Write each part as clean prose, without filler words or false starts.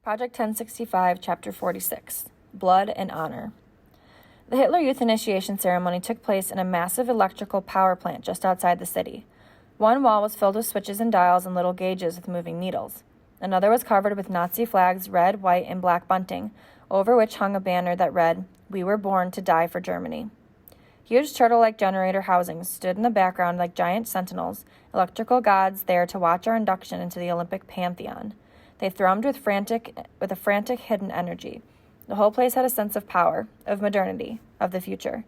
Project 1065, Chapter 46, Blood and Honor. The Hitler Youth initiation ceremony took place in a massive electrical power plant just outside the city. One wall was filled with switches and dials and little gauges with moving needles. Another was covered with Nazi flags, red, white, and black bunting, over which hung a banner that read, "We were born to die for Germany." Huge turtle-like generator housings stood in the background like giant sentinels, electrical gods there to watch our induction into the Olympic pantheon. They thrummed with a frantic hidden energy. The whole place had a sense of power, of modernity, of the future,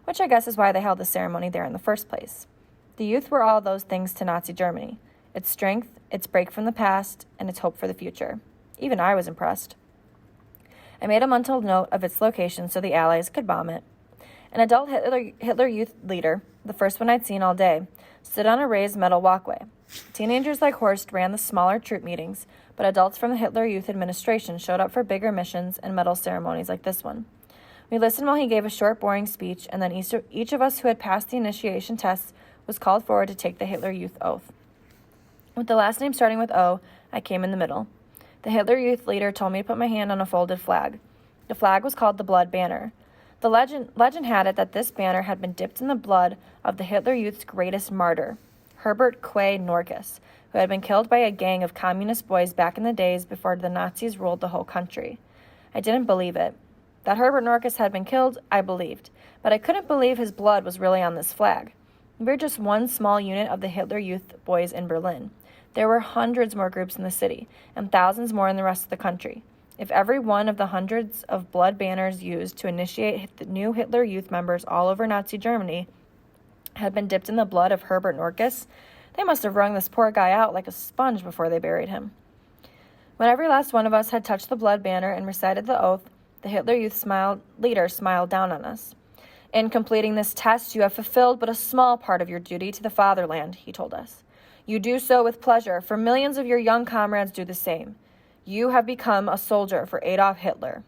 which I guess is why they held the ceremony there in the first place. The youth were all those things to Nazi Germany: its strength, its break from the past, and its hope for the future. Even I was impressed. I made a mental note of its location so the Allies could bomb it. An adult Hitler Youth leader, the first one I'd seen all day, stood on a raised metal walkway. Teenagers like Horst ran the smaller troop meetings, but adults from the Hitler Youth administration showed up for bigger missions and medal ceremonies like this one. We listened while he gave a short, boring speech, and then each of us who had passed the initiation tests was called forward to take the Hitler Youth oath. With the last name starting with O, I came in the middle. The Hitler Youth leader told me to put my hand on a folded flag. The flag was called the Blood Banner. The legend had it that this banner had been dipped in the blood of the Hitler Youth's greatest martyr, Herbert Quay Norkus, who had been killed by a gang of communist boys back in the days before the Nazis ruled the whole country. I didn't believe it. That Herbert Norkus had been killed, I believed, but I couldn't believe his blood was really on this flag. We were just one small unit of the Hitler Youth boys in Berlin. There were hundreds more groups in the city, and thousands more in the rest of the country. If every one of the hundreds of blood banners used to initiate the new Hitler Youth members all over Nazi Germany had been dipped in the blood of Herbert Norkus, they must have wrung this poor guy out like a sponge before they buried him. When every last one of us had touched the blood banner and recited the oath, the Hitler Youth leader smiled down on us. "In completing this test, you have fulfilled but a small part of your duty to the fatherland," he told us. "You do so with pleasure, for millions of your young comrades do the same. You have become a soldier for Adolf Hitler."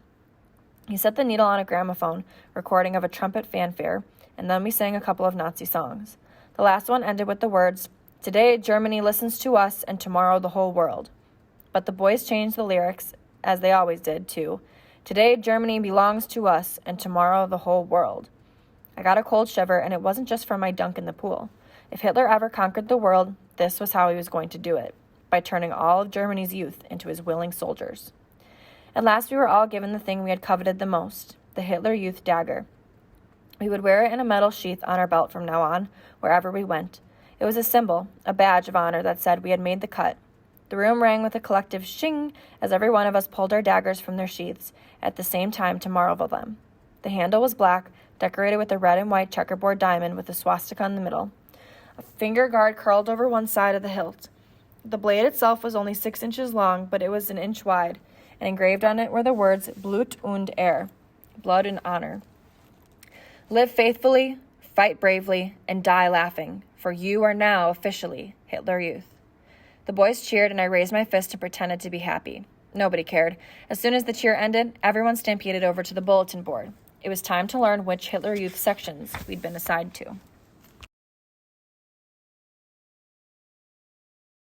He set the needle on a gramophone recording of a trumpet fanfare, and then we sang a couple of Nazi songs. The last one ended with the words, "Today Germany listens to us, and tomorrow the whole world." But the boys changed the lyrics, as they always did, to, "Today Germany belongs to us, and tomorrow the whole world." I got a cold shiver, and it wasn't just from my dunk in the pool. If Hitler ever conquered the world, this was how he was going to do it, by turning all of Germany's youth into his willing soldiers. At last we were all given the thing we had coveted the most, the Hitler Youth dagger. We would wear it in a metal sheath on our belt from now on, wherever we went. It was a symbol, a badge of honor that said we had made the cut. The room rang with a collective shing as every one of us pulled our daggers from their sheaths, at the same time to marvel them. The handle was black, decorated with a red and white checkerboard diamond with a swastika in the middle. A finger guard curled over one side of the hilt. The blade itself was only 6 inches long, but it was an inch wide, and engraved on it were the words Blut und Ehre, blood and honor. "Live faithfully, fight bravely, and die laughing, for you are now officially Hitler Youth." The boys cheered, and I raised my fist and pretended to be happy. Nobody cared. As soon as the cheer ended, everyone stampeded over to the bulletin board. It was time to learn which Hitler Youth sections we'd been assigned to.